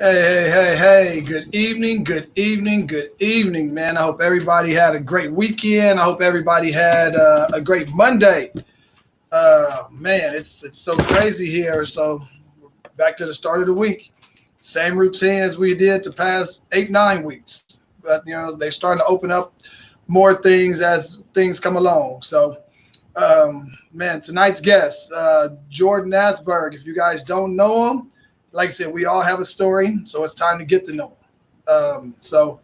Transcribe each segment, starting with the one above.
Hey. Good evening, man. I hope everybody had a great weekend. I hope everybody had a great Monday. Man, it's so crazy here. So back to the start of the week. Same routine as we did the past 8-9 weeks. But, they're starting to open up more things as things come along. So, man, tonight's guest, Jordan Nassburg. If you guys don't know him, like I said, we all have a story, so it's time to get to know him. So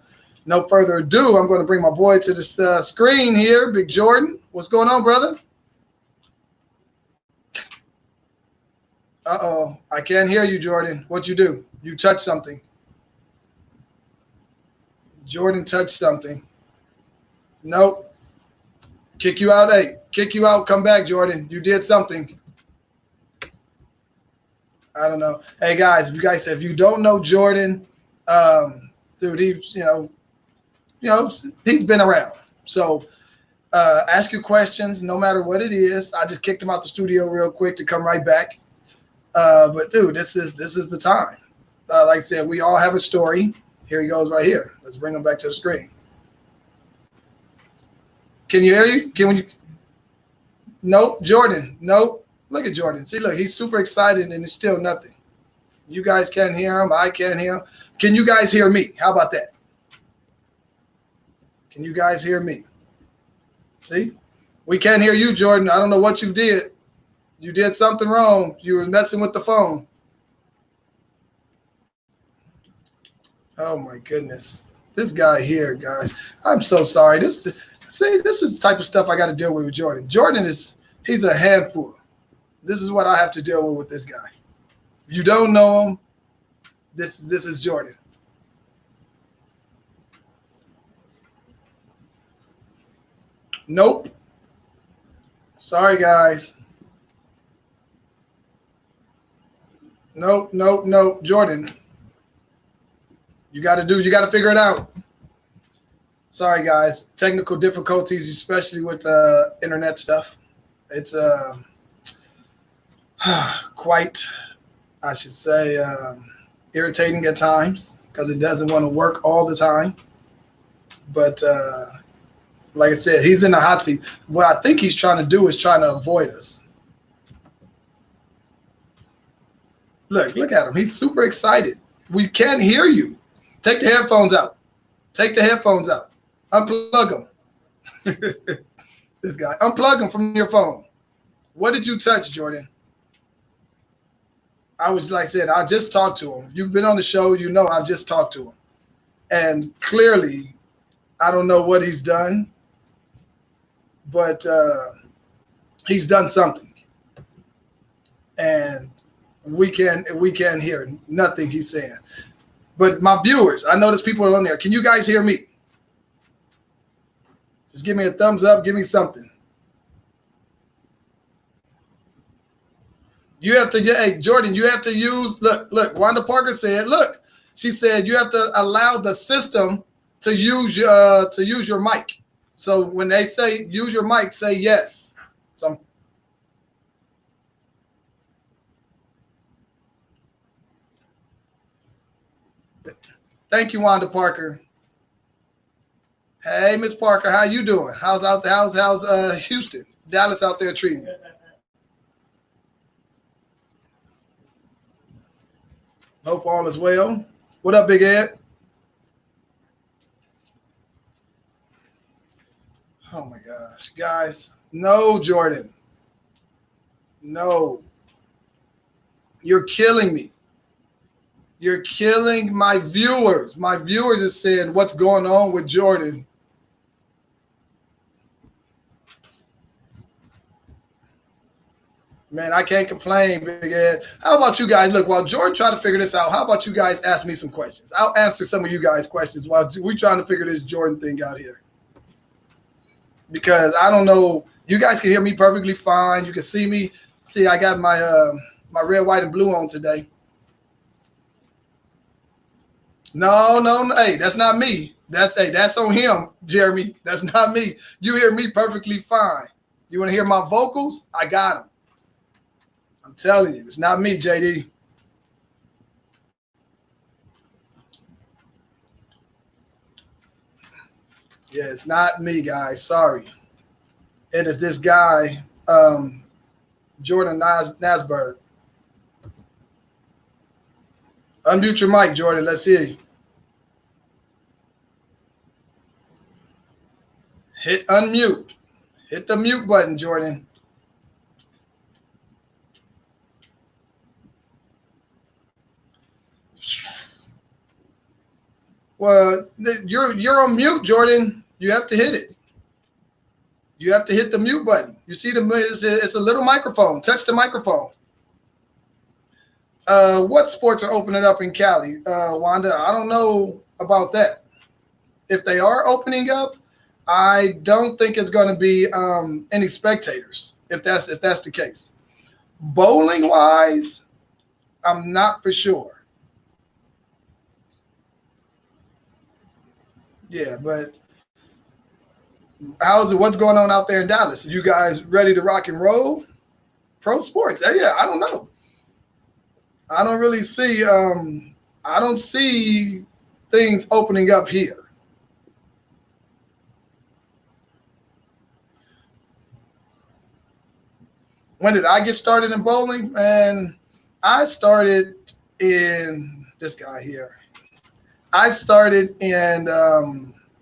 no further ado, I'm going to bring my boy to this screen here, Big Jordan. What's going on, brother? Uh-oh, I can't hear you, Jordan. What'd you do? You touched something. Jordan touched something. Nope. Kick you out, hey. Kick you out, come back, Jordan. You did something. I don't know. Hey guys, if you don't know Jordan, dude, he's he's been around. So ask your questions, no matter what it is. I just kicked him out the studio real quick to come right back. But dude, this is the time. Like I said, we all have a story. Here he goes right here. Let's bring him back to the screen. Can you hear you? Nope, Jordan. Nope. Look at Jordan. See, look, he's super excited and it's still nothing. You guys can't hear him. I can't hear him. Can you guys hear me? How about that? Can you guys hear me? See? We can't hear you, Jordan. I don't know what you did. You did something wrong. You were messing with the phone. Oh, my goodness. This guy here, guys. I'm so sorry. This is the type of stuff I got to deal with Jordan. Jordan he's a handful. This is what I have to deal with this guy. If you don't know him, this is Jordan. Nope. Sorry, guys. Nope. Jordan. You got to figure it out. Sorry, guys. Technical difficulties, especially with the internet stuff. It's quite, I should say, irritating at times because it doesn't want to work all the time. But like I said, he's in the hot seat. What I think he's trying to do is trying to avoid us. Look at him. He's super excited. We can't hear you. Take the headphones out. Unplug them. This guy. Unplug them from your phone. What did you touch, Jordan? I just talked to him. If you've been on the show, you know I've just talked to him. And clearly, I don't know what he's done, but he's done something. And we can't hear nothing he's saying. But my viewers, I know there's people on there. Can you guys hear me? Just give me a thumbs up. Give me something. You have to, hey, Jordan, you have to use, look, Wanda Parker said, look, she said you have to allow the system to use your mic. So when they say use your mic, say yes. So thank you, Wanda Parker. Hey, Miss Parker, how you doing? How's Houston, Dallas out there treating you? Hope all is well. What up, Big Ed? Oh my gosh, guys. No, Jordan. No. You're killing me. You're killing my viewers. My viewers are saying, what's going on with Jordan? Man, I can't complain, Big Ed. How about you guys? Look, while Jordan trying to figure this out, how about you guys ask me some questions? I'll answer some of you guys' questions while we're trying to figure this Jordan thing out here. Because I don't know. You guys can hear me perfectly fine. You can see me. See, I got my my red, white, and blue on today. No. Hey, that's not me. That's on him, Jeremy. That's not me. You hear me perfectly fine. You want to hear my vocals? I got them. I'm telling you, it's not me, JD. Yeah, it's not me, guys. Sorry. It is this guy, Jordan Nassburg. Unmute your mic, Jordan. Let's hear you. Hit unmute. Hit the mute button, Jordan. Well, you're on mute, Jordan. You have to hit it. You have to hit the mute button. You see it's a little microphone. Touch the microphone. What sports are opening up in Cali, Wanda? I don't know about that. If they are opening up, I don't think it's going to be any spectators. If that's the case, bowling wise, I'm not for sure. Yeah, but how's it? What's going on out there in Dallas? Are you guys ready to rock and roll? Pro sports? Yeah, I don't know. I don't really see. I don't see things opening up here. When did I get started in bowling? Man, I started in this guy here. I started in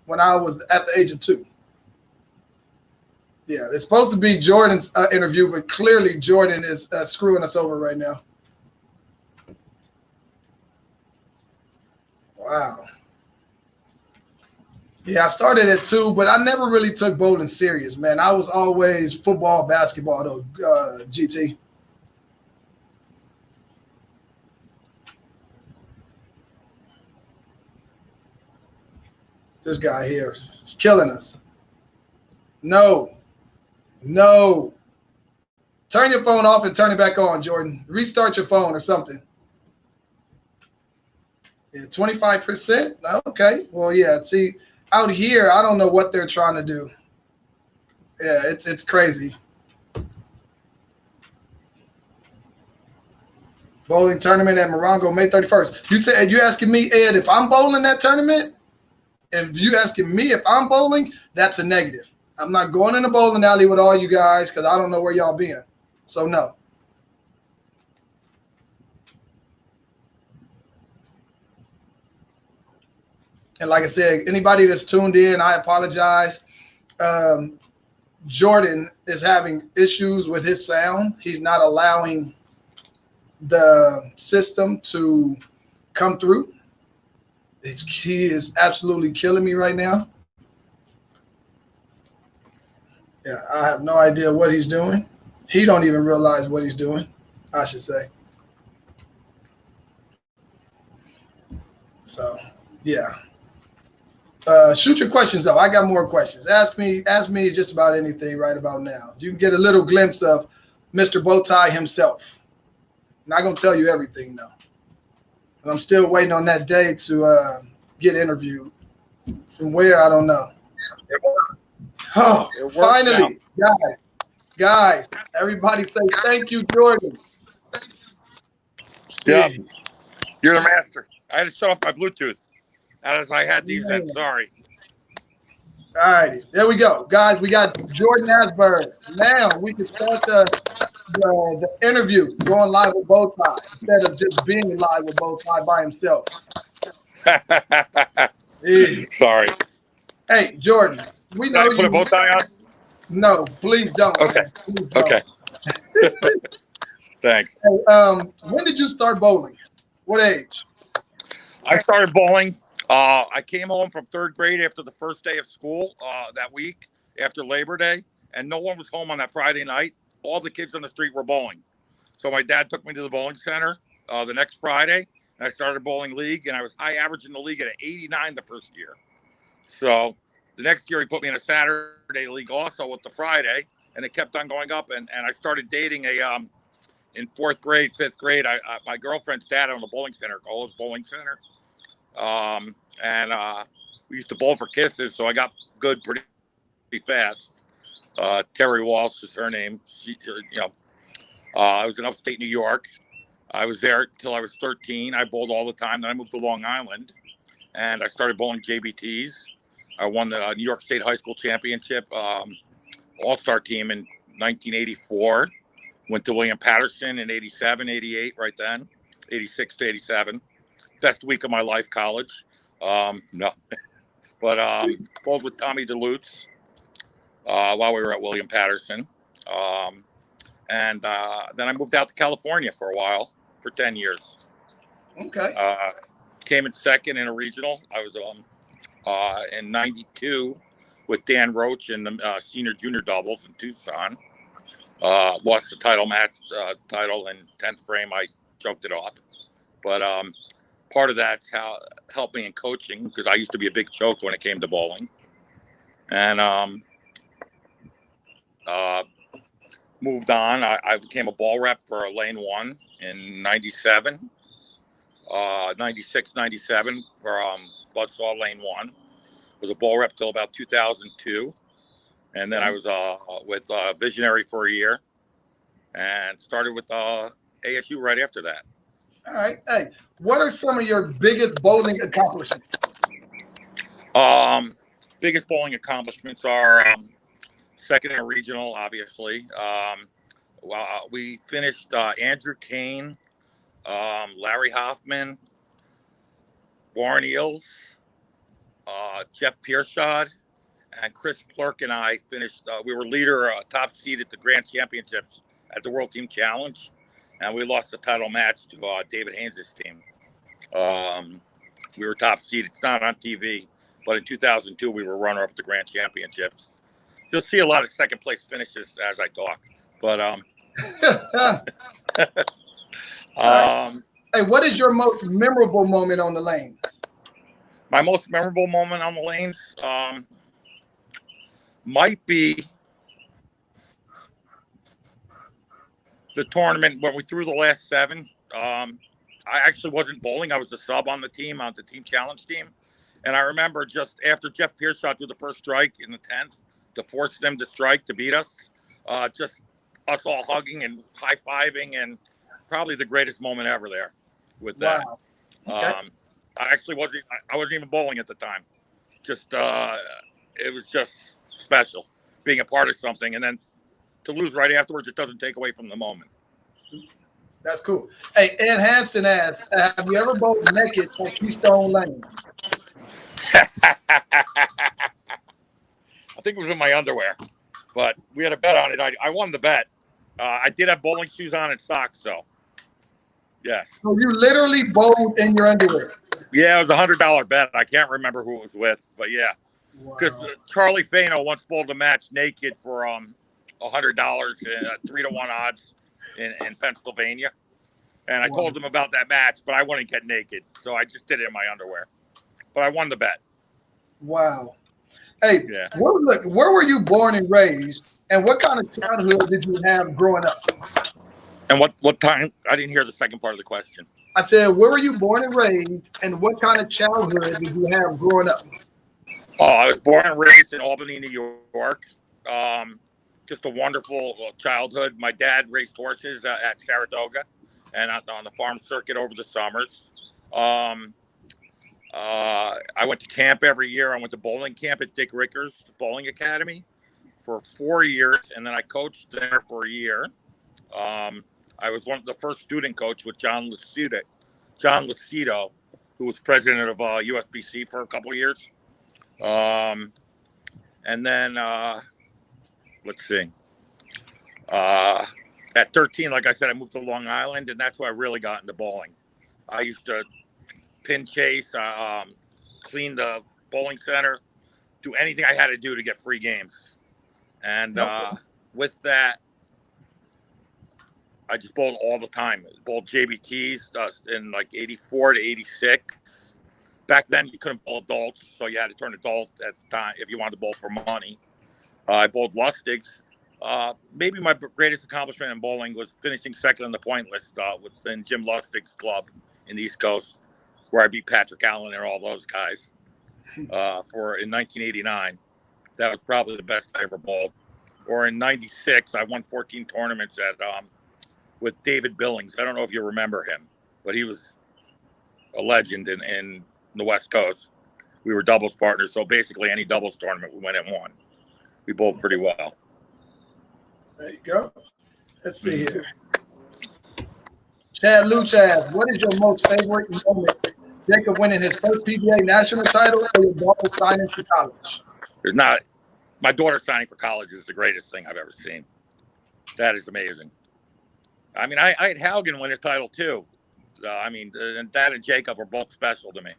when I was at the age of 2. Yeah, it's supposed to be Jordan's interview, but clearly Jordan is screwing us over right now. Wow. Yeah, I started at 2, but I never really took bowling serious, man. I was always football, basketball, though, GT. This guy here is killing us. No. Turn your phone off and turn it back on, Jordan. Restart your phone or something. Yeah, 25%? Okay. Well, yeah, see, out here, I don't know what they're trying to do. Yeah, it's crazy. Bowling tournament at Morongo, May 31st. You asking me, Ed, if I'm bowling that tournament? And if you asking me if I'm bowling, that's a negative. I'm not going in the bowling alley with all you guys because I don't know where y'all been. So no. And like I said, anybody that's tuned in, I apologize. Jordan is having issues with his sound. He's not allowing the system to come through. He is absolutely killing me right now. Yeah, I have no idea what he's doing. He don't even realize what he's doing, I should say. So, yeah. Shoot your questions though. I got more questions. Ask me just about anything right about now. You can get a little glimpse of Mr. Bowtie himself. Not gonna tell you everything though. And I'm still waiting on that day to get interviewed. From where, I don't know. Oh, finally, guys, everybody say thank you, Jordan. Yeah, you're the master. I had to shut off my Bluetooth as I had these in. Sorry. All righty, there we go, guys. We got Jordan Nassburg. Now we can start the interview going live with Bowtie instead of just being live with Bowtie by himself. Sorry. Hey, Jordan, we know you. Put a bow tie on? No, please don't. Okay. Please don't. Okay. Thanks. Hey, when did you start bowling? What age? I started bowling. I came home from 3rd grade after the first day of school that week after Labor Day, and no one was home on that Friday night. All the kids on the street were bowling. So my dad took me to the bowling center the next Friday, and I started bowling league, and I was high average in the league at 89 the first year. So the next year he put me in a Saturday league also with the Friday, and it kept on going up. And I started dating in 4th grade, 5th grade. My girlfriend's dad owned a bowling center, Cola's Bowling Center. We used to bowl for kisses, so I got good pretty fast. Terry Walsh is her name. I was in upstate New York. I was there until I was 13. I bowled all the time. Then I moved to Long Island, and I started bowling JBTs. I won the New York State High School Championship All-Star team in 1984. Went to William Patterson in 87, 88, right then, 86 to 87. Best week of my life, college. No, but both with Tommy DeLutz while we were at William Patterson. And then I moved out to California for a while, for 10 years. Okay. Came in second in a regional. I was in 92 with Dan Roach in the senior junior doubles in Tucson. Lost the title title in 10th frame. I choked it off. But part of that's how helped me in coaching, because I used to be a big choke when it came to bowling. And moved on. I became a ball rep for Lane 1 in 97, 96, 97 for Buzzsaw Lane 1. Was a ball rep till about 2002. And then I was with Visionary for a year and started with ASU right after that. All right. Hey, what are some of your biggest bowling accomplishments? Biggest bowling accomplishments are second in a regional, obviously. We finished Andrew Kane, Larry Hoffman, Warren Eels, Jeff Piershad, and Chris Plurk and I finished. We were leader, top seed at the Grand Championships at the World Team Challenge, and we lost the title match to David Haynes' team. We were top seed. It's not on TV, but in 2002 we were runner-up at the Grand Championships. You'll see a lot of second place finishes as I talk, but hey, what is your most memorable moment on the lanes? My most memorable moment on the lanes might be the tournament when we threw the last 7. I actually wasn't bowling. I was a sub on the team challenge team. And I remember just after Jeff Piershot threw the first strike in the 10th to force them to strike to beat us, just us all hugging and high-fiving, and probably the greatest moment ever there with that. Wow. Okay. I wasn't even bowling at the time. Just, it was just special being a part of something. And then to lose right afterwards, it doesn't take away from the moment. That's cool. Hey, Ed Hansen asks, have you ever bowled naked on Keystone Lane? I think it was in my underwear, but we had a bet on it. I won the bet. I did have bowling shoes on and socks, so yes. So you literally bowled in your underwear? Yeah, it was $100 bet. I can't remember who it was with, but yeah. Because Charlie Fano once bowled a match naked for $100 and 3-to-1 odds in Pennsylvania. And I told him about that match, but I wouldn't get naked. So I just did it in my underwear. But I won the bet. Wow. Hey, yeah. Where were you born and raised? And what kind of childhood did you have growing up? And what time? I didn't hear the second part of the question. I said, where were you born and raised? And what kind of childhood did you have growing up? Oh, I was born and raised in Albany, New York. Just a wonderful childhood. My dad raced horses at Saratoga and on the farm circuit over the summers. I went to camp every year. I went to bowling camp at Dick Ricker's Bowling Academy for 4 years, and then I coached there for a year. I was the first student coach with John Lucido, who was president of USBC for a couple of years. And then, let's see. At 13, like I said, I moved to Long Island, and that's where I really got into bowling. I used to pin chase, clean the bowling center, do anything I had to do to get free games. And with that, I just bowled all the time. Bowled JBTs in like 84 to 86. Back then, you couldn't bowl adults, so you had to turn adult at the time if you wanted to bowl for money. I bowled Lustigs. Maybe my greatest accomplishment in bowling was finishing second on the point list within Jim Lustig's club in the East Coast, where I beat Patrick Allen and all those guys in 1989. That was probably the best I ever bowled. Or in 96, I won 14 tournaments with David Billings. I don't know if you remember him, but he was a legend in the West Coast. we were doubles partners. So basically, any doubles tournament we went and won. We bowled pretty well. There you go. Let's see here. Chad Luchad, what is your most favorite moment? Jacob winning his first PBA national title or your daughter signing to college? There's not. My daughter signing for college is the greatest thing I've ever seen. That is amazing. I mean, I had Haugen win a title too. I mean, that and Jacob are both special to me,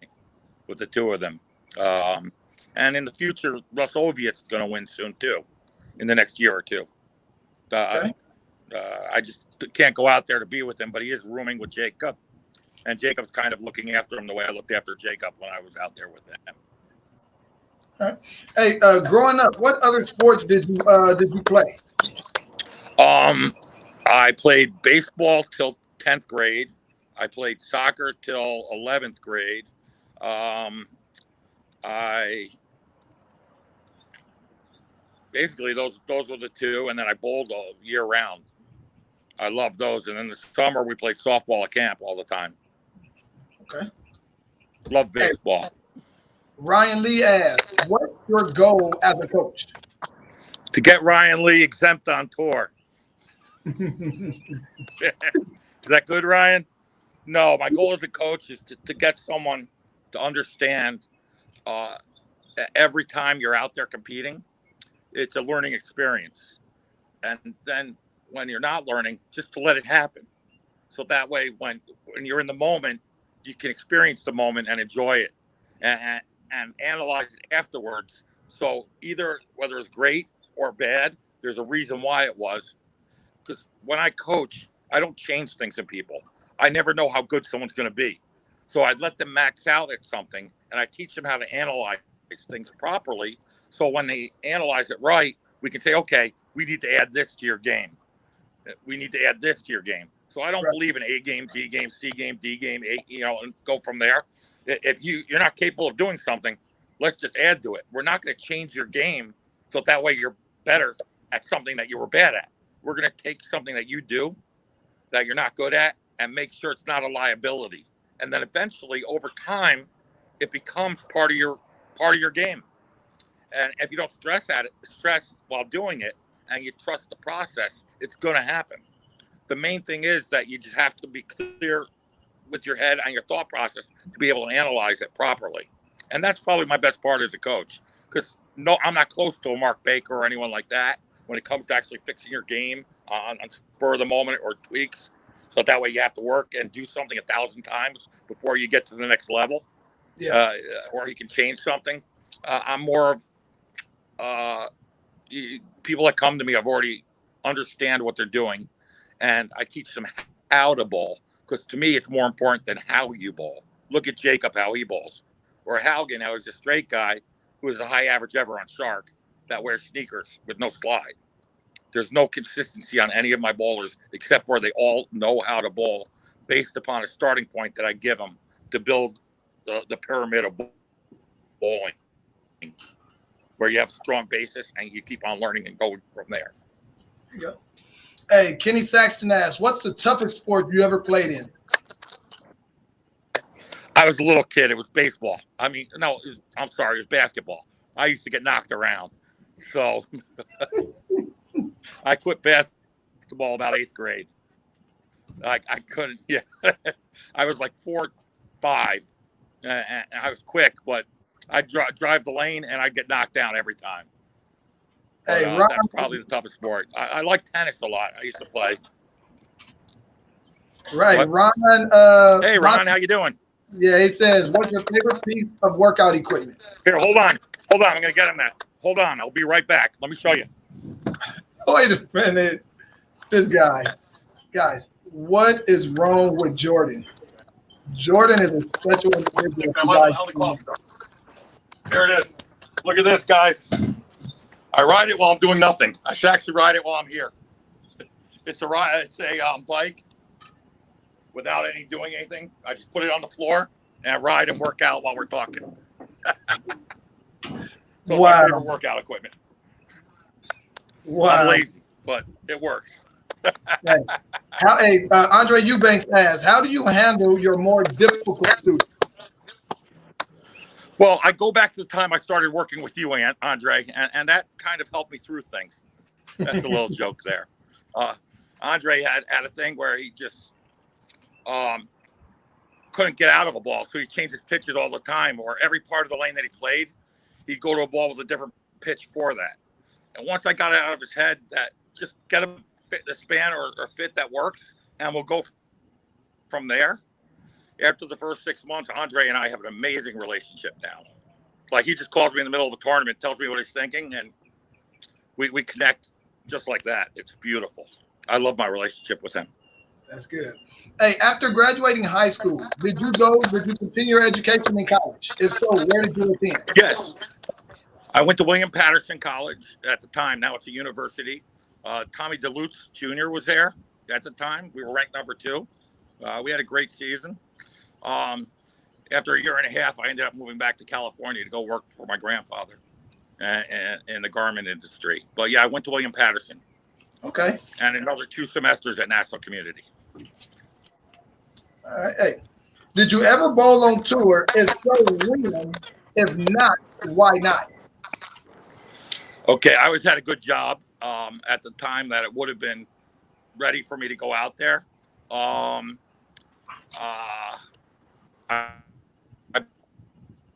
with the two of them. And in the future, Russ Oviatt's going to win soon too, in the next year or two. Okay. I just can't go out there to be with him, but he is rooming with Jacob, and Jacob's kind of looking after him the way I looked after Jacob when I was out there with him. All right. Hey, growing up, what other sports did you play? I played baseball till 10th grade. I played soccer till 11th grade. I basically those were the two, and then I bowled all year round. I loved those, and in the summer we played softball at camp all the time. Okay. Love baseball. Hey, Ryan Lee asks, what's your goal as a coach? To get Ryan Lee exempt on tour. Is that good, Ryan? No, my goal as a coach is to get someone to understand every time you're out there competing, it's a learning experience. And then when you're not learning, just to let it happen. So that way, when you're in the moment, you can experience the moment and enjoy it and analyze it afterwards. So either whether it's great or bad, there's a reason why it was. Because when I coach, I don't change things in people. I never know how good someone's going to be. So I let them max out at something, and I teach them how to analyze things properly. So when they analyze it right, we can say, okay, we need to add this to your game. We need to add this to your game. So I don't believe in A game, B game, C game, D game, and go from there. If you're not capable of doing something, let's just add to it. We're not going to change your game so that way you're better at something that you were bad at. We're going to take something that you do that you're not good at and make sure it's not a liability. And then eventually, over time, it becomes part of your game. And if you don't stress while doing it, and you trust the process, it's going to happen. The main thing is that you just have to be clear with your head and your thought process to be able to analyze it properly. And that's probably my best part as a coach, because I'm not close to a Mark Baker or anyone like that when it comes to actually fixing your game on spur of the moment or tweaks. So that way you have to work and do something 1,000 times before you get to the next level. Yeah. Or you can change something. I'm more of people that come to me, I've already understand what they're doing, and I teach them how to bowl, because to me it's more important than how you bowl. Look at Jacob, how he bowls, or Haugen, how he's a straight guy who is a high average ever on Shark that wears sneakers with no slide. There's no consistency on any of my bowlers except for they all know how to bowl based upon a starting point that I give them to build the pyramid of bowling, where you have a strong basis and you keep on learning and going from there. There you go. Hey, Kenny Saxton asks, what's the toughest sport you ever played in? I was a little kid. It was baseball. I mean, no, I'm sorry. It was basketball. I used to get knocked around. So I quit basketball about 8th grade. I couldn't. Yeah. I was like 4, 5. And I was quick, but I'd drive the lane and I'd get knocked down every time. But, hey, Ron, that's probably the toughest sport. I like tennis a lot. I used to play. Right. What? Ron. Hey, Ron, how you doing? Yeah, he says, what's your favorite piece of workout equipment? Here, hold on. I'm going to get him that. Hold on. I'll be right back. Let me show you. Wait a minute. This guy. Guys, what is wrong with Jordan? Jordan is a special individual. Here it is. Look at this, guys. I ride it while I'm doing nothing. I should actually ride it while I'm here. It's a bike without doing anything. I just put it on the floor and I ride and work out while we're talking. So wow. My favorite workout equipment. Wow. I'm lazy, but it works. Hey, Andre Eubanks asks, how do you handle your more difficult students? Well, I go back to the time I started working with you, Andre, and that kind of helped me through things. That's a little joke there. Uh, Andre had a thing where he just um, couldn't get out of a ball, so he changed his pitches all the time, or every part of the lane that he played, he'd go to a ball with a different pitch for that. And once I got it out of his head that just get him fit the span or fit that works, and we'll go from there. After the first 6 months, Andre and I have an amazing relationship now. Like he just calls me in the middle of a tournament, tells me what he's thinking, and we connect just like that. It's beautiful. I love my relationship with him. That's good. Hey, after graduating high school, did you continue your education in college? If so, where did you attend? Yes. I went to William Patterson College at the time. Now it's a university. Tommy DeLutz Jr. was there at the time. We were ranked number 2. We had a great season. After a year and a half, I ended up moving back to California to go work for my grandfather in the garment industry. But yeah, I went to William Patterson. Okay. And another 2 semesters at Nassau Community. All right. Hey, did you ever bowl on tour? If so, when? If not, why not? Okay, I always had a good job at the time that it would have been ready for me to go out there. I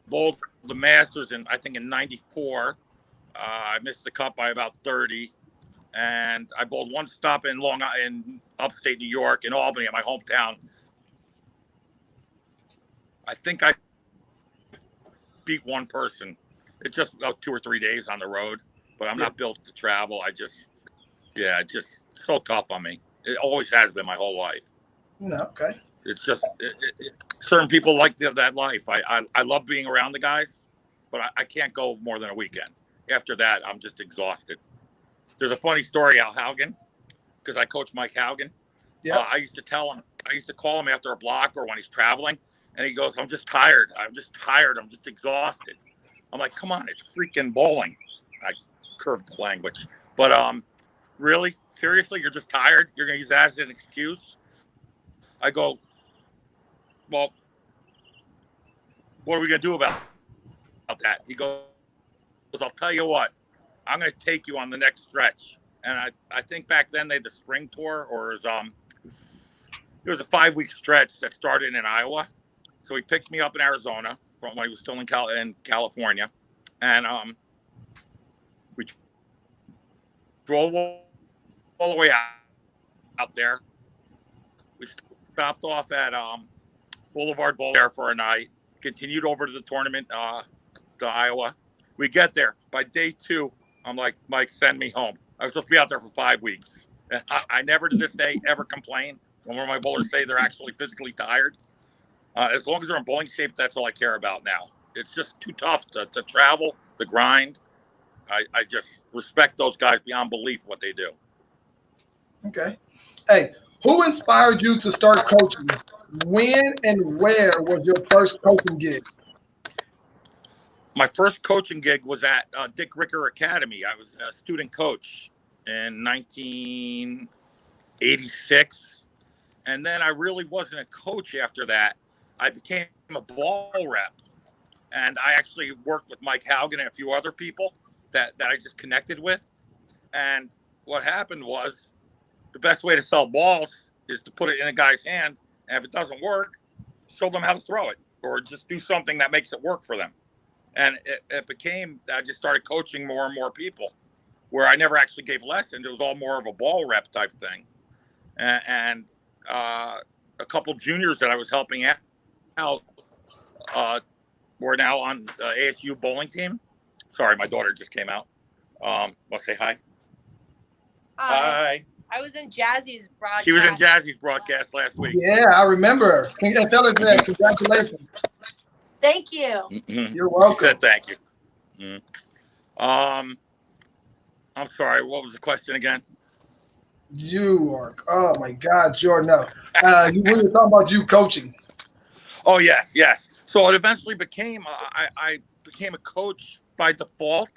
bowled the Masters I think in '94. I missed the cut by about 30, and I bowled one stop in upstate New York, in Albany, in my hometown. I think I beat one person. It's just about 2 or 3 days on the road, but I'm not built to travel. Just so tough on me. It always has been my whole life. No, okay. It's just certain people like that life. I love being around the guys, but I can't go more than a weekend. After that, I'm just exhausted. There's a funny story, Al Haugen, because I coach Mike Haugen. Yeah. I used to call him after a block or when he's traveling, and he goes, I'm just tired. I'm just exhausted. I'm like, come on, it's freaking bowling. I curved the language. But really, seriously, you're just tired? You're going to use that as an excuse? I go, well, what are we going to do about that? He goes, I'll tell you what, I'm going to take you on the next stretch. And I think back then they had the spring tour, or it was a 5-week stretch that started in Iowa. So he picked me up in Arizona from when he was still in California. And we drove all the way out there. We stopped off at Boulevard Bowl there for a night, continued over to the tournament to Iowa. We get there. By day 2, I'm like, Mike, send me home. I was supposed to be out there for 5 weeks. I never to this day ever complain when one of my bowlers say they're actually physically tired. As long as they're in bowling shape, that's all I care about now. It's just too tough to travel, the grind. I just respect those guys beyond belief what they do. Okay. Hey, who inspired you to start coaching? When and where was your first coaching gig? My first coaching gig was at Dick Ricker Academy. I was a student coach in 1986. And then I really wasn't a coach after that. I became a ball rep. And I actually worked with Mike Haugen and a few other people that I just connected with. And what happened was the best way to sell balls is to put it in a guy's hand. And if it doesn't work, show them how to throw it or just do something that makes it work for them. And it became, I just started coaching more and more people where I never actually gave lessons. It was all more of a ball rep type thing. And a couple juniors that I was helping out we're now on the ASU bowling team. Sorry, my daughter just came out. Want to say hi? Hi. I was in Jazzy's broadcast. She was in Jazzy's broadcast last week. Yeah, I remember. Tell her that. Congratulations. Thank you. Mm-hmm. You're welcome. She said thank you. Mm-hmm. I'm sorry. What was the question again? You are. Oh my God, Jordan. No. We were talking about you coaching. Oh yes. So it eventually became. I became a coach by default.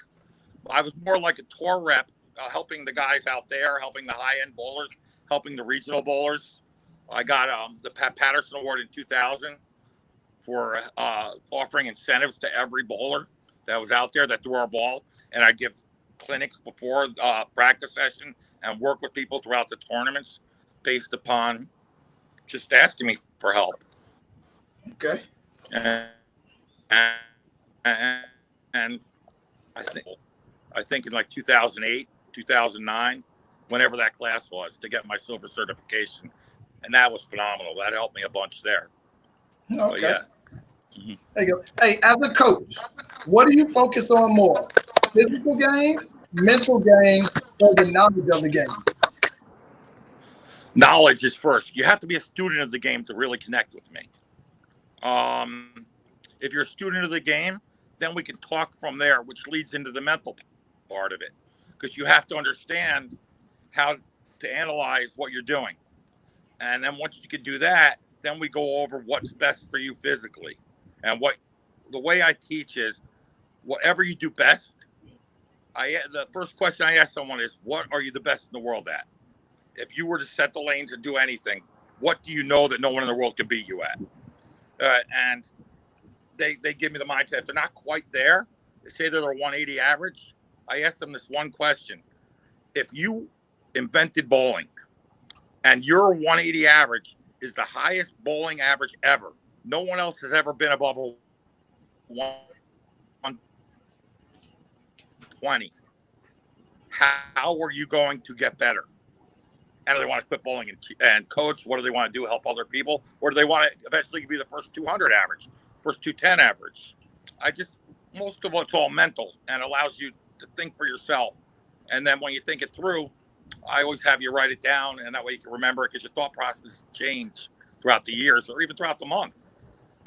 I was more like a tour rep, helping the guys out there, helping the high-end bowlers, helping the regional bowlers. I got the Pat Patterson Award in 2000 for offering incentives to every bowler that was out there that threw our ball. And I give clinics before practice session and work with people throughout the tournaments based upon just asking me for help. Okay. And I think in like 2008, 2009, whenever that class was, to get my silver certification. And that was phenomenal. That helped me a bunch there. Okay. But yeah. Mm-hmm. There you go. Hey, as a coach, what do you focus on more? Physical game, mental game, or the knowledge of the game? Knowledge is first. You have to be a student of the game to really connect with me. If you're a student of the game, then we can talk from there, which leads into the mental part of it. Because you have to understand how to analyze what you're doing. And then once you can do that, then we go over what's best for you physically. And the way I teach is whatever you do best. The first question I ask someone is, what are you the best in the world at? If you were to set the lanes and do anything, what do you know that no one in the world can beat you at? And they give me the mindset. If they're not quite there, they say they're 180 average. I ask them this one question. If you invented bowling and your 180 average is the highest bowling average ever, no one else has ever been above a 120. How are you going to get better? And do they want to quit bowling and coach? What do they want to do? Help other people? Or do they want to eventually be the first 200 average, first 210 average? Most of it's all mental and allows you to think for yourself. And then when you think it through, I always have you write it down, and that way you can remember it, because your thought process change throughout the years or even throughout the month.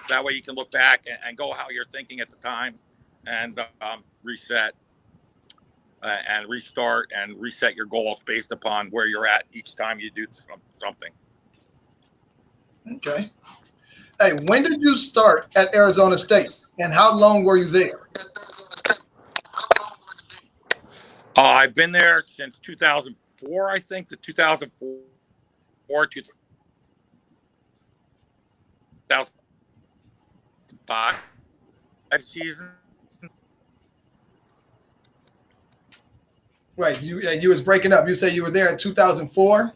That way you can look back and go how you're thinking at the time and reset. And restart and reset your goals based upon where you're at each time you do something. Okay. Hey, when did you start at Arizona State, and how long were you there? I've been there since 2004, I think, the 2004, 2005 season. Right. You was breaking up. You say you were there in 2004?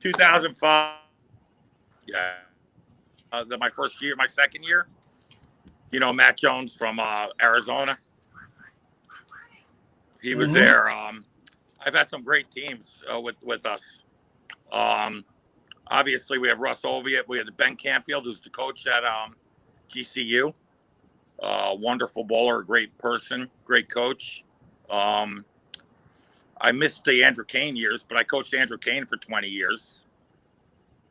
2005. Yeah. My first year, my second year. You know, Matt Jones from Arizona. He was there. I've had some great teams with us. Obviously, we have Russ Oviatt. We have Ben Canfield, who's the coach at GCU. Wonderful bowler, great person, great coach. I missed the Andrew Kane years, but I coached Andrew Kane for 20 years.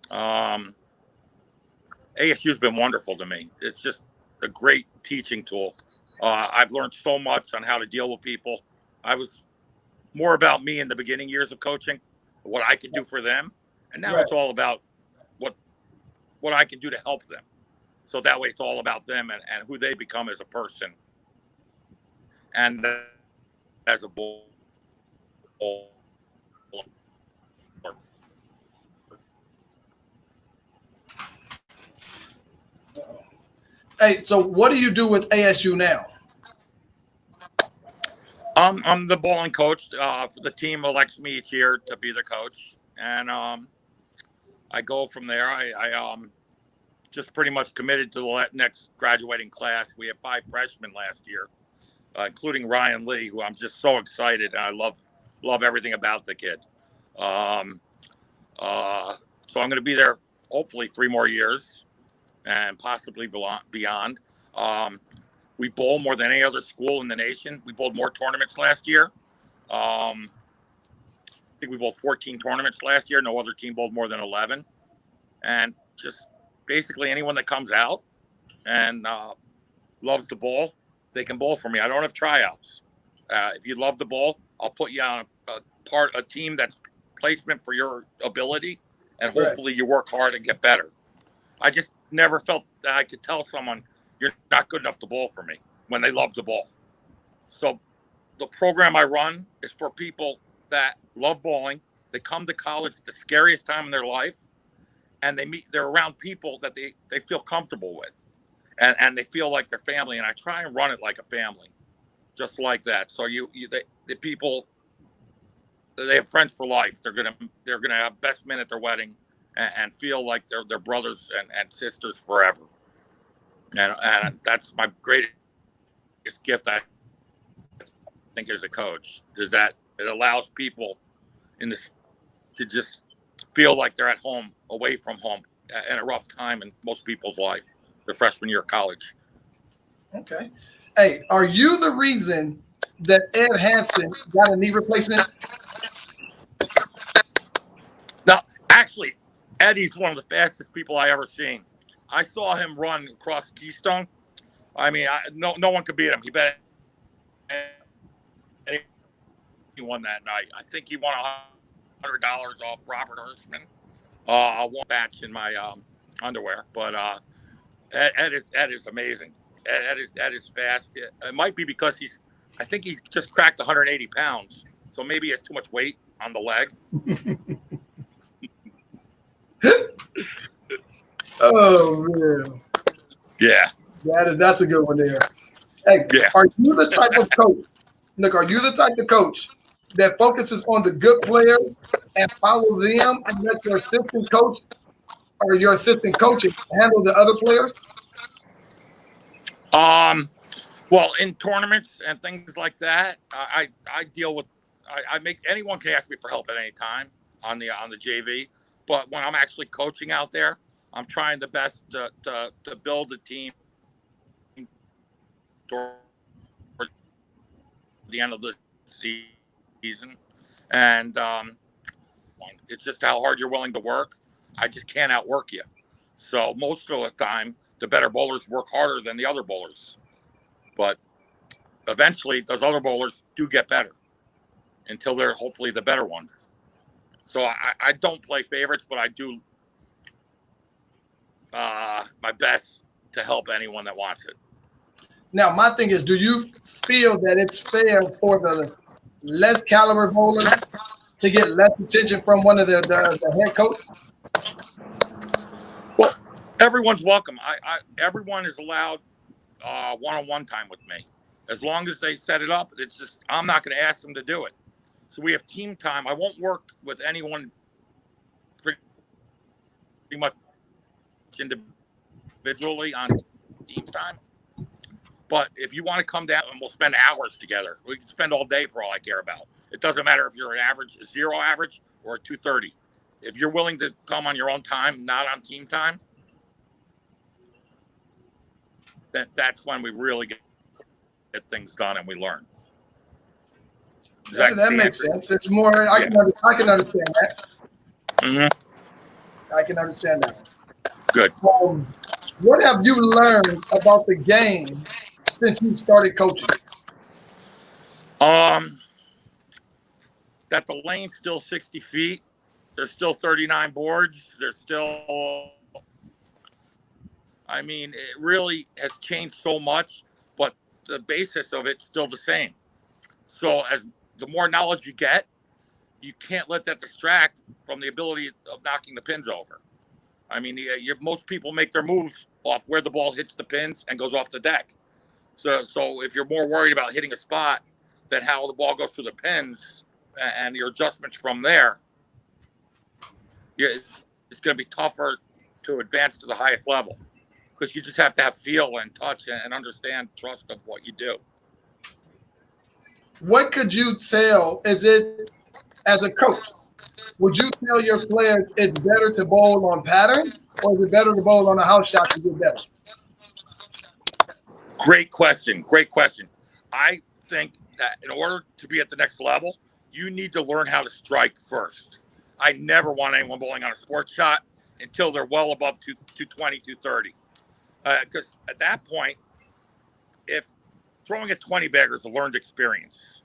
ASU's been wonderful to me. It's just a great teaching tool. I've learned so much on how to deal with people. I was more about me in the beginning years of coaching, what I could do for them. And now It's all about what I can do to help them. So that way it's all about them and who they become as a person and as a bowler. Hey, so what do you do with ASU now? I'm the bowling coach. The team elects me each year to be the coach, and I go from there. I just pretty much committed to the next graduating class. We have 5 freshmen last year, including Ryan Lee, who I'm just so excited, and I love everything about the kid. So I'm going to be there hopefully 3 more years, and possibly beyond. We bowl more than any other school in the nation. We bowled more tournaments last year. I think we bowled 14 tournaments last year. No other team bowled more than 11. And just basically anyone that comes out and loves to bowl, they can bowl for me. I don't have tryouts. If you love to bowl, I'll put you on a team that's placement for your ability, and hopefully you work hard and get better. I just never felt that I could tell someone you're not good enough to bowl for me when they love to bowl. So the program I run is for people that love bowling. They come to college at the scariest time in their life, and they're around people that they feel comfortable with, and they feel like their family. And I try and run it like a family, just like that. So the people, they have friends for life. They're gonna have best men at their wedding, and feel like they're brothers and sisters forever. And that's my greatest gift, I think, as a coach, is that it allows people to just feel like they're at home, away from home, in a rough time in most people's life, their freshman year of college. Okay. Hey, are you the reason that Ed Hansen got a knee replacement? No, actually, Eddie's one of the fastest people I ever seen. I saw him run across Keystone. I mean, no one could beat him. He bet he won that night. I think he won $100 off Robert Hirschman. One batch in my underwear, but Ed is amazing. Ed is fast. It might be because I think he just cracked 180 pounds, so maybe he has too much weight on the leg. Oh man. Yeah. That's a good one there. Hey, yeah. Are you the type of coach? Look, are you the type of coach that focuses on the good players and follow them, and let your assistant coach or your assistant coaches handle the other players? Well, in tournaments and things like that, I deal with. I make anyone can ask me for help at any time on the JV, but when I'm actually coaching out there, I'm trying the best to build a team toward the end of the season, and it's just how hard you're willing to work. I just can't outwork you. So most of the time, the better bowlers work harder than the other bowlers, but eventually those other bowlers do get better until they're hopefully the better ones. So I don't play favorites, but I do my best to help anyone that wants it. Now, my thing is, do you feel that it's fair for the less caliber bowlers to get less attention from one of the head coach? Well, everyone's welcome. Everyone is allowed one-on-one time with me, as long as they set it up. It's just I'm not going to ask them to do it. So we have team time. I won't work with anyone pretty much individually on team time. But if you want to come down and we'll spend hours together, we can spend all day for all I care about. It doesn't matter if you're an average, a 0 average, or a 230. If you're willing to come on your own time, not on team time, that's when we really get things done and we learn. That makes sense. It's more. I can understand that. Mm-hmm. I can understand that. Good. What have you learned about the game since you started coaching? That the lane's still 60 feet. There's still 39 boards. There's still, I mean, it really has changed so much, but the basis of it's still the same. So as the more knowledge you get, you can't let that distract from the ability of knocking the pins over. I mean, most people make their moves off where the ball hits the pins and goes off the deck. So if you're more worried about hitting a spot than how the ball goes through the pins and your adjustments from there, it's going to be tougher to advance to the highest level, because you just have to have feel and touch and understand, trust of what you do. What could you tell? Is it, as a coach, would you tell your players it's better to bowl on pattern, or is it better to bowl on a house shot to get better? Great question. I think that in order to be at the next level, you need to learn how to strike first. I never want anyone bowling on a sports shot until they're well above 220, 230. Because at that point, if throwing a 20 bagger is a learned experience.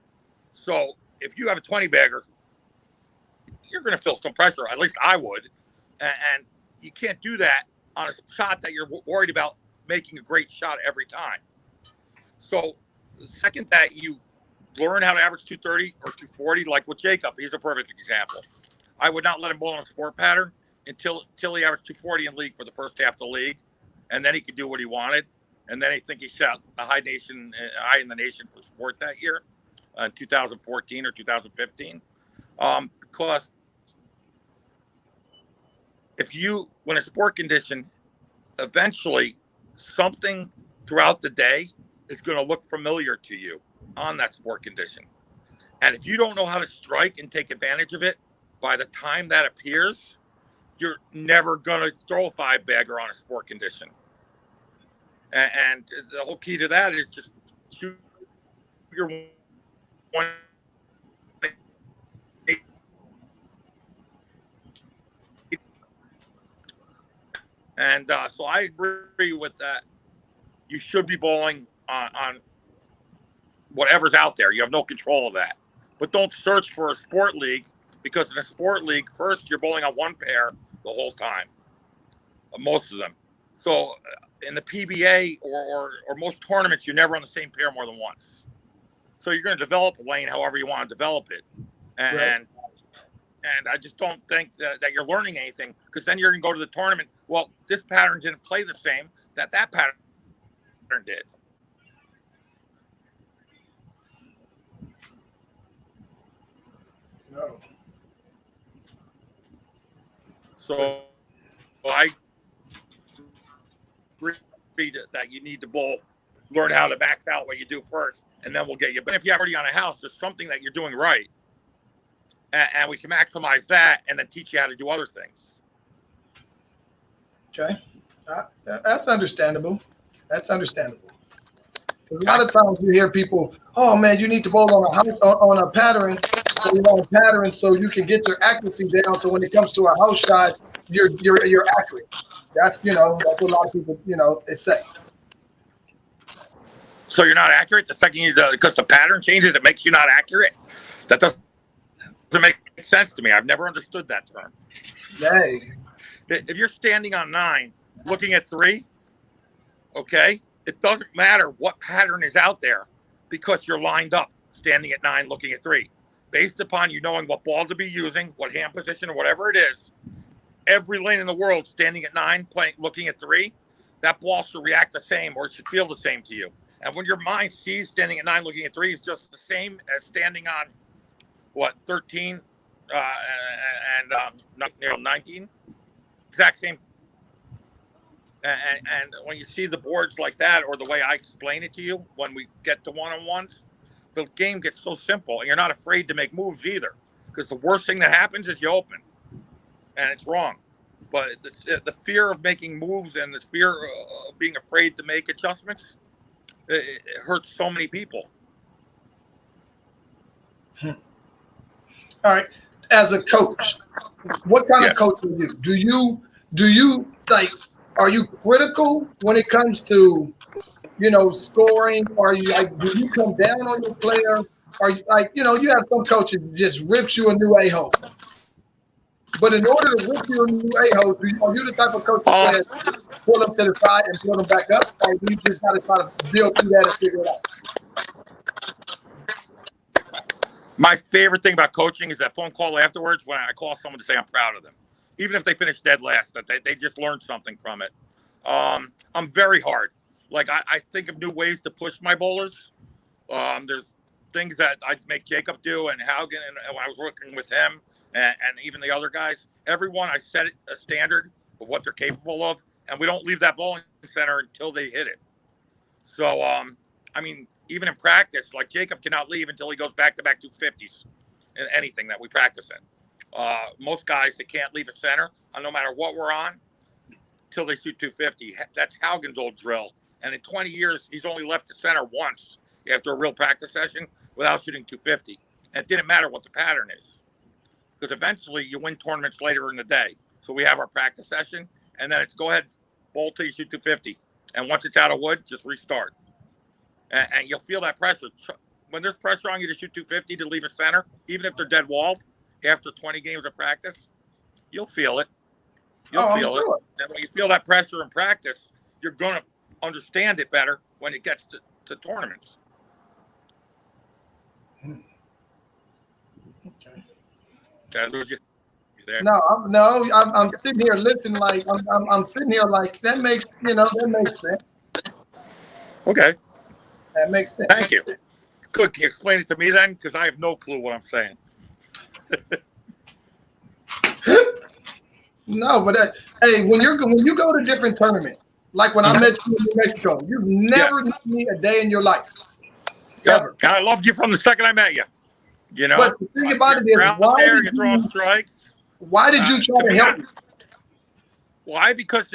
So if you have a 20 bagger, you're going to feel some pressure. At least I would. And you can't do that on a shot that you're worried about making a great shot every time. So the second that you learn how to average 230 or 240, like with Jacob, he's a perfect example. I would not let him bowl on a sport pattern until he averaged 240 in league for the first half of the league, and then he could do what he wanted. And then I think he shot the high in the nation for sport that year, in 2014 or 2015. Because if you win a sport condition, eventually something throughout the day is going to look familiar to you on that sport condition. And if you don't know how to strike and take advantage of it, by the time that appears, you're never going to throw a 5-bagger on a sport condition. And the whole key to that is just shoot your one. And so I agree with that. You should be bowling on whatever's out there. You have no control of that. But don't search for a sport league, because in a sport league, first, you're bowling on one pair the whole time, most of them. So in the PBA or most tournaments, you're never on the same pair more than once. So you're going to develop a lane however you want to develop it. And Right. and I just don't think that you're learning anything, because then you're going to go to the tournament. Well, this pattern didn't play the same that pattern did. No. So I agree that you need to bowl, learn how to max out what you do first, and then we'll get you. But if you're already on a house, there's something that you're doing right, and we can maximize that and then teach you how to do other things. Okay. That's understandable. That's understandable. A lot of times you hear people, "Oh man, you need to bowl on a pattern, so you can get your accuracy down. So when it comes to a house shot, you're accurate." That's that's what a lot of people say. So you're not accurate the second you do, because the pattern changes, it makes you not accurate. That doesn't make sense to me. I've never understood that term. Hey. If you're standing on 9, looking at 3, okay, it doesn't matter what pattern is out there, because you're lined up standing at 9, looking at 3. Based upon you knowing what ball to be using, what hand position or whatever it is, every lane in the world standing at 9, looking at 3, that ball should react the same, or it should feel the same to you. And when your mind sees standing at 9, looking at 3 is just the same as standing on 13 and 19, exact same. And when you see the boards like that, or the way I explain it to you when we get to one-on-ones, the game gets so simple, and you're not afraid to make moves either, because the worst thing that happens is you open, and it's wrong. But the fear of making moves and the fear of being afraid to make adjustments, it hurts so many people. All right. As a coach, what kind of coach are you? Do you like? Are you critical when it comes to scoring? Are you like? Do you come down on your player? Are you like? You have some coaches that just rips you a new a-hole. But in order to rip you a new a-hole, are you the type of coach that says pull them to the side and pull them back up, or do you just got to try to build through that and figure it out? My favorite thing about coaching is that phone call afterwards when I call someone to say I'm proud of them, even if they finish dead last, that they just learned something from it. I'm very hard. Like I think of new ways to push my bowlers. There's things that I make Jacob do, and Haugen, and when I was working with him, and even the other guys, everyone I set a standard of what they're capable of, and we don't leave that bowling center until they hit it. So, I mean, even in practice, like Jacob cannot leave until he goes back-to-back 250s in anything that we practice in. Most guys, they can't leave a center, no matter what we're on, till they shoot 250. That's Haugen's old drill. And in 20 years, he's only left the center once after a real practice session without shooting 250. And it didn't matter what the pattern is, because eventually you win tournaments later in the day. So we have our practice session, and then it's go ahead, bowl till you shoot 250. And once it's out of wood, just restart. And you'll feel that pressure. When there's pressure on you to shoot 250 to leave a center, even if they're dead walled, after 20 games of practice, you'll feel it. You'll feel it. And when you feel that pressure in practice, you're going to understand it better when it gets to tournaments. Okay. Did I lose you? there. I'm sitting here listening like I'm sitting here like that makes sense. Okay. That makes sense. Thank you. Good. Can you explain it to me then? Because I have no clue what I'm saying. No, but hey, when you go to different tournaments, like when I met you in New Mexico, you've never met me a day in your life. Yep. Ever. And I loved you from the second I met you. You know, But the thing about it you're is, out there, you're throwing strikes. why did you try to help me? Why? Because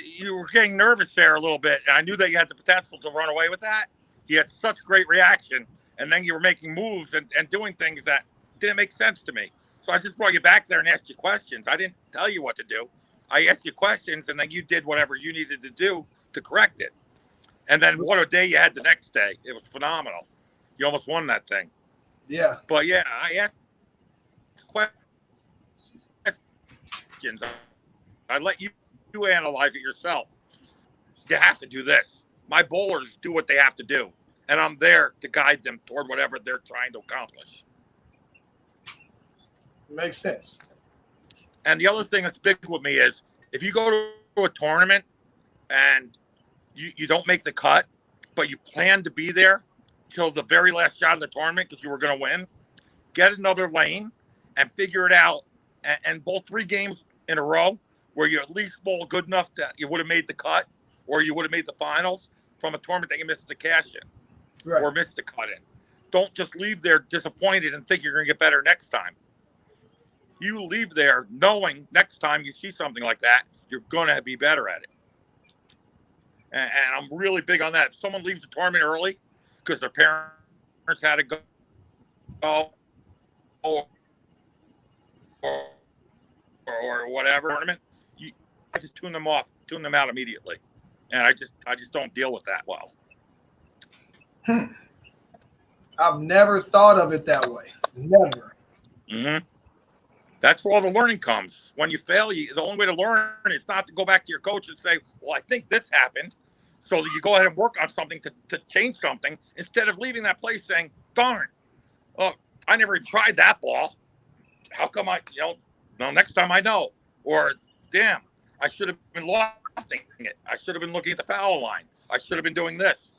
you were getting nervous there a little bit. And I knew that you had the potential to run away with that. You had such great reaction. And then you were making moves and doing things that didn't make sense to me. So I just brought you back there and asked you questions. I didn't tell you what to do. I asked you questions, and then you did whatever you needed to do to correct it. And then what a day you had the next day. It was phenomenal. You almost won that thing. Yeah. But, yeah, I asked questions. I let you analyze it yourself. You have to do this. My bowlers do what they have to do, and I'm there to guide them toward whatever they're trying to accomplish. Makes sense. And the other thing that's big with me is if you go to a tournament and you don't make the cut, but you plan to be there till the very last shot of the tournament because you were going to win, get another lane and figure it out and bowl 3 games in a row where you at least bowl good enough that you would have made the cut or you would have made the finals from a tournament that you missed the cash in or missed the cut in. Don't just leave there disappointed and think you're going to get better next time. You leave there knowing next time you see something like that, you're going to be better at it. And I'm really big on that. If someone leaves the tournament early because their parents had to go or whatever tournament, I just tune them out immediately. And I just don't deal with that well. I've never thought of it that way. Never. Mm-hmm. That's where all the learning comes. When you fail, the only way to learn is not to go back to your coach and say, well, I think this happened. So that you go ahead and work on something to change something instead of leaving that place saying, darn, oh, I never even tried that ball. How come next time I know. Or, damn, I should have been lofting it. I should have been looking at the foul line. I should have been doing this.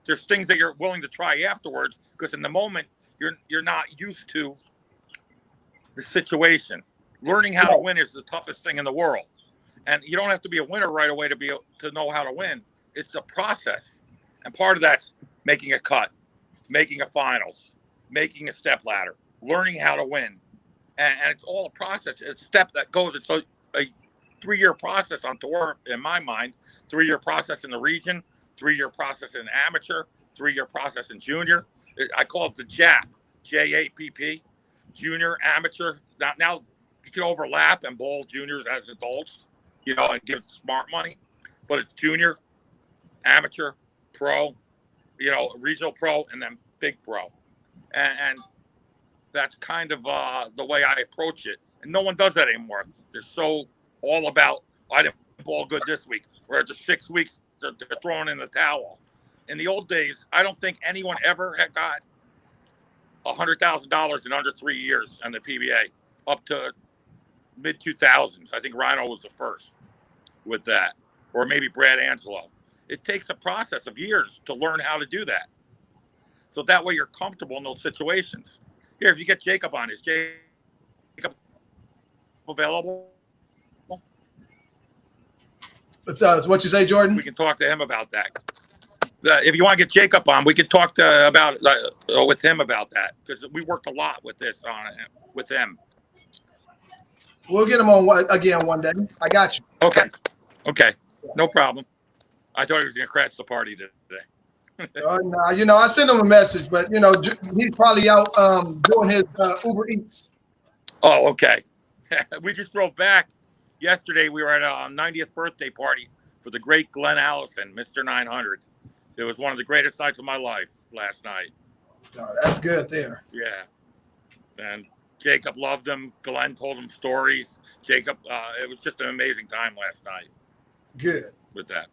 There's things that you're willing to try afterwards because in the moment, you're not used to the situation. Learning how to win is the toughest thing in the world. And you don't have to be a winner right away to know how to win. It's a process. And part of that's making a cut, making a finals, making a step ladder, learning how to win. And it's all a process. It's a step that goes. It's a 3-year process on tour, in my mind, 3-year process in the region, 3-year process in amateur, 3-year process in junior. I call it the JAP, JAPP. Junior, amateur. Now you can overlap and bowl juniors as adults, and give smart money. But it's junior, amateur, pro, regional pro, and then big pro. And that's kind of the way I approach it. And no one does that anymore. They're so all about, I didn't bowl good this week. Or after 6 weeks, they're throwing in the towel. In the old days, I don't think anyone ever had got $100,000 in under 3 years on the PBA up to mid 2000s. I think Rhino was the first with that, or maybe Brad Angelo. It takes a process of years to learn how to do that. So that way you're comfortable in those situations. Here, if you get Jacob on, is Jacob available? It's what you say, Jordan? We can talk to him about that. If you want to get Jacob on, we could talk with him about that because we worked a lot with this with him. We'll get him on again one day. I got you. Okay, no problem. I thought he was going to crash the party today. No, I sent him a message, but he's probably out doing his Uber Eats. Oh, okay. We just drove back yesterday. We were at a 90th birthday party for the great Glenn Allison, Mr. 900. It was one of the greatest nights of my life last night. Oh, that's good there. Yeah. And Jacob loved him. Glenn told him stories. Jacob, it was just an amazing time last night. Good. With that.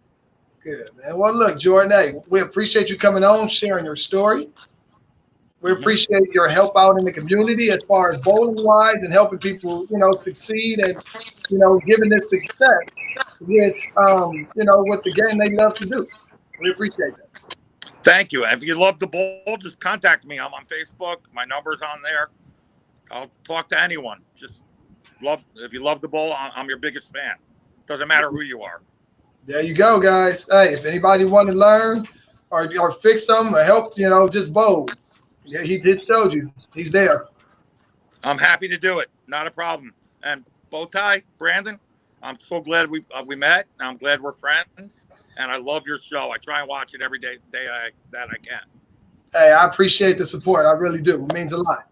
Good, man. Well, look, Jordan, hey, we appreciate you coming on, sharing your story. We appreciate your help out in the community as far as bowling wise and helping people, succeed and, giving this success with, with the game they love to do. We appreciate that. Thank you. And if you love the bowl, just contact me. I'm on Facebook. My number's on there. I'll talk to anyone. If you love the bowl, I'm your biggest fan. Doesn't matter who you are. There you go, guys. Hey, if anybody want to learn or fix something or help, just bowl. Yeah, he just told you he's there. I'm happy to do it. Not a problem. And Bowtie, Brandon, I'm so glad we met. I'm glad we're friends. And I love your show. I try and watch it every day that I can. Hey, I appreciate the support. I really do. It means a lot.